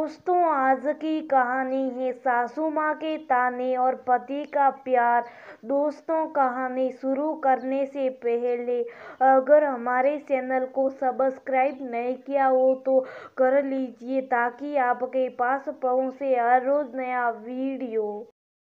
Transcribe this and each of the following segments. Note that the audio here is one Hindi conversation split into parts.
दोस्तों, आज की कहानी है सासू माँ के ताने और पति का प्यार। दोस्तों, कहानी शुरू करने से पहले अगर हमारे चैनल को सब्सक्राइब नहीं किया हो तो कर लीजिए ताकि आपके पास पहुँचे हर रोज नया वीडियो।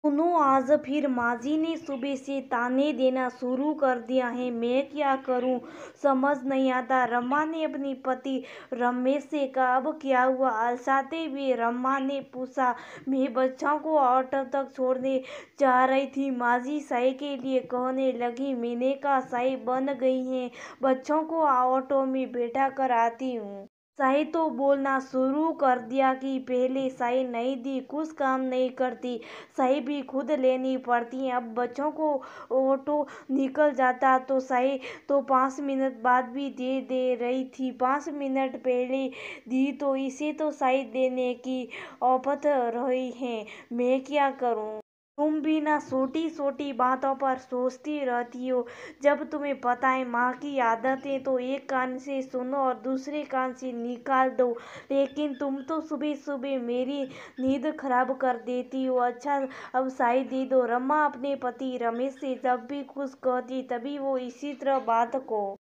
सुनो, आज फिर माजी ने सुबह से ताने देना शुरू कर दिया है। मैं क्या करूं समझ नहीं आता। रमा ने अपनी पति रमेश से कहा, अब क्या हुआ? अलसाते हुए रमा ने पूछा। मैं बच्चों को ऑटो तक छोड़ने जा रही थी। माजी साई के लिए कहने लगी। मैंने कहा, साई बन गई है, बच्चों को ऑटो में बैठा कर आती हूँ। साई तो बोलना शुरू कर दिया कि पहले साई नहीं दी कुछ काम नहीं करती, साई भी खुद लेनी पड़ती है। अब बच्चों को ऑटो निकल जाता तो साई तो 5 मिनट बाद भी दे रही थी। 5 मिनट पहले दी तो इसे तो साई देने की औपत रही है। मैं क्या करूं? तुम भी ना छोटी छोटी बातों पर सोचती रहती हो। जब तुम्हें पता है माँ की आदतें तो एक कान से सुनो और दूसरे कान से निकाल दो, लेकिन तुम तो सुबह सुबह मेरी नींद खराब कर देती हो। अच्छा, अब साई दे दो। रमा अपने पति रमेश से जब भी कुछ कहती तभी वो इसी तरह बात को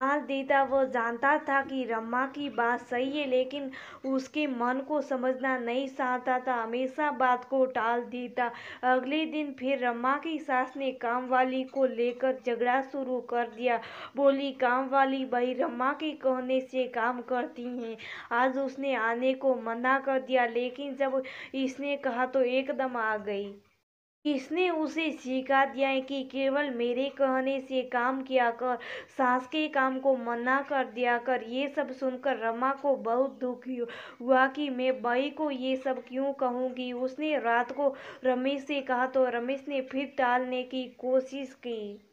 टाल देता। वो जानता था कि रमा की बात सही है, लेकिन उसके मन को समझना नहीं चाहता था, हमेशा बात को टाल देता। अगले दिन फिर रमा की सास ने काम वाली को लेकर झगड़ा शुरू कर दिया। बोली, काम वाली भाई रमा के कहने से काम करती हैं। आज उसने आने को मना कर दिया, लेकिन जब इसने कहा तो एकदम आ गई। इसने उसे सिखा दिया है कि केवल मेरे कहने से काम किया कर, सास के काम को मना कर दिया कर। ये सब सुनकर रमा को बहुत दुख हुआ कि मैं भाई को ये सब क्यों कहूँगी। उसने रात को रमेश से कहा तो रमेश ने फिर टालने की कोशिश की।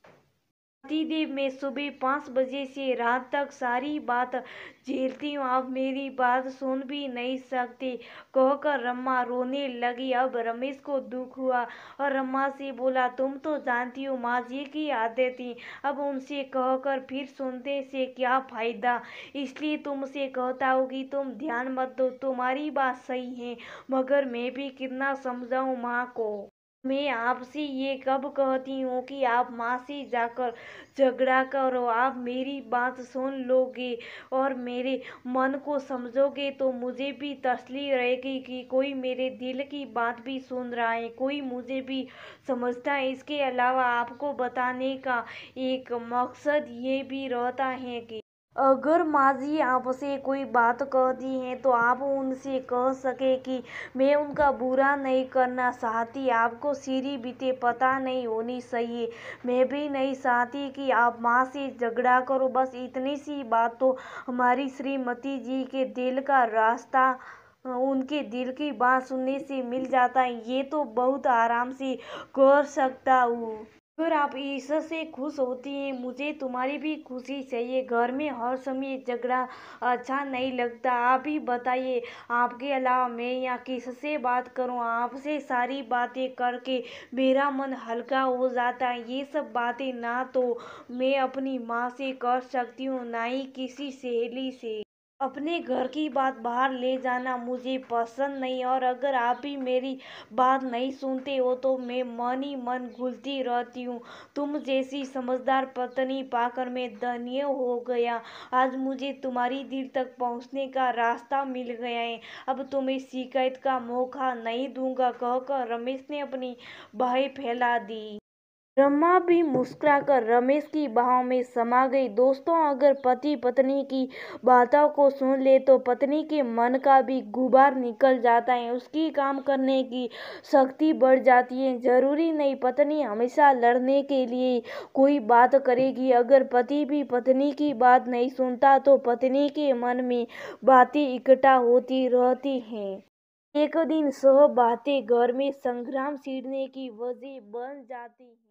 पतिदेव, मैं सुबह 5 बजे से रात तक सारी बात झेलती हूँ, आप मेरी बात सुन भी नहीं सकते, कहकर रमा रोने लगी। अब रमेश को दुख हुआ और रमा से बोला, तुम तो जानती हो माँ जी की आदत थी, अब उनसे कहकर फिर सुनने से क्या फायदा, इसलिए तुमसे कहता हूँ कि तुम ध्यान मत दो। तुम्हारी बात सही है, मगर मैं भी कितना समझाऊँ माँ को। मैं आपसे ये कब कहती हूँ कि आप माँ से जाकर झगड़ा करो। आप मेरी बात सुन लोगे और मेरे मन को समझोगे तो मुझे भी तसल्ली रहेगी कि कोई मेरे दिल की बात भी सुन रहा है, कोई मुझे भी समझता है। इसके अलावा आपको बताने का एक मकसद ये भी रहता है कि अगर माँ जी आपसे कोई बात कहती हैं तो आप उनसे कह सके कि मैं उनका बुरा नहीं करना चाहती, आपको सीरी बीते पता नहीं होनी चाहिए। मैं भी नहीं चाहती कि आप माँ से झगड़ा करो। बस इतनी सी बात तो हमारी श्रीमती जी के दिल का रास्ता, उनके दिल की बात सुनने से मिल जाता है। ये तो बहुत आराम से कर सकता हूँ। अगर आप इससे खुश होती हैं, मुझे तुम्हारी भी खुशी चाहिए। घर में हर समय झगड़ा अच्छा नहीं लगता। आप ही बताइए, आपके अलावा मैं यहाँ किससे बात करूँ? आपसे सारी बातें करके मेरा मन हल्का हो जाता है। ये सब बातें ना तो मैं अपनी माँ से कर सकती हूँ, ना ही किसी सहेली से। अपने घर की बात बाहर ले जाना मुझे पसंद नहीं, और अगर आप ही मेरी बात नहीं सुनते हो तो मैं मन ही मन घुलती रहती हूँ। तुम जैसी समझदार पत्नी पाकर मैं धन्य हो गया। आज मुझे तुम्हारी दिल तक पहुँचने का रास्ता मिल गया है। अब तुम्हें शिकायत का मौका नहीं दूंगा, कहकर रमेश ने अपनी बाहें फैला दी। रमा भी मुस्कुराकर रमेश की बाहों में समा गई। दोस्तों, अगर पति पत्नी की बातों को सुन ले तो पत्नी के मन का भी गुबार निकल जाता है, उसकी काम करने की शक्ति बढ़ जाती है। जरूरी नहीं पत्नी हमेशा लड़ने के लिए कोई बात करेगी। अगर पति भी पत्नी की बात नहीं सुनता तो पत्नी के मन में बातें इकट्ठा होती रहती हैं। एक दिन सब बातें घर में संग्राम छिड़ने की वजह बन जाती हैं।